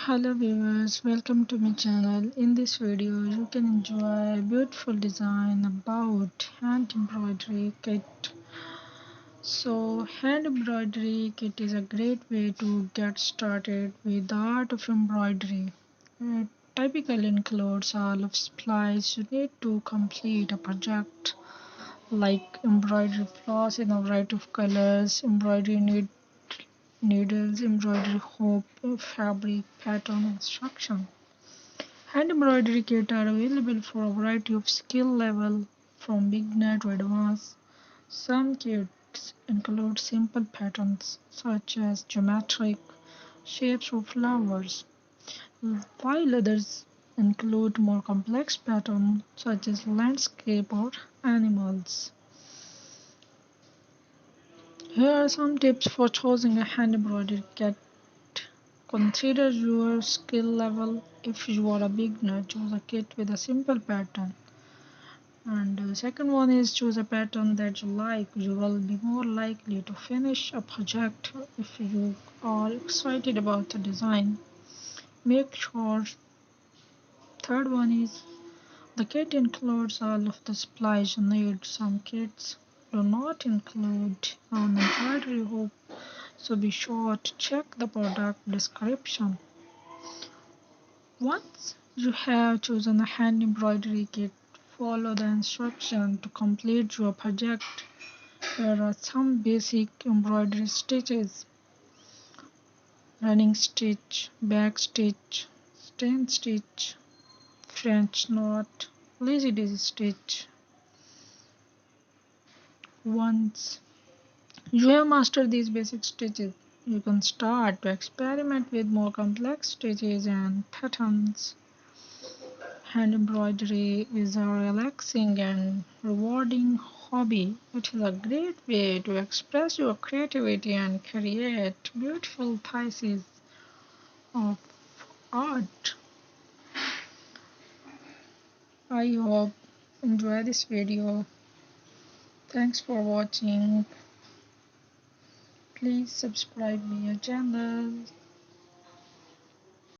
Hello viewers, welcome to my channel. In this video, you can enjoy a beautiful design about hand embroidery kit. So, hand embroidery kit is a great way to get started with the art of embroidery. It typically includes all of supplies you need to complete a project, like embroidery floss in a variety of colors, embroidery needles, embroidery hoop, fabric, pattern, instruction. Hand embroidery kits are available for a variety of skill level from beginner to advanced. Some kits include simple patterns such as geometric shapes or flowers, while others include more complex patterns such as landscape or animals. Here are some tips for choosing a hand embroidery kit. Consider your skill level. If you are a beginner, choose a kit with a simple pattern. And the second one is choose a pattern that you like. You will be more likely to finish a project if you are excited about the design. Make sure. Third one is the kit includes all of the supplies you need. Some kits do not include an embroidery hoop, so be sure to check the product description. Once you have chosen a hand embroidery kit, follow the instructions to complete your project. Here are some basic embroidery stitches: running stitch, back stitch, chain stitch, French knot, lazy daisy stitch. Once you have mastered these basic stitches, you can start to experiment with more complex stitches and patterns. Hand embroidery is a relaxing and rewarding hobby. It is a great way to express your creativity and create beautiful pieces of art. I hope you enjoy this video. Thanks for watching. Please subscribe my channel.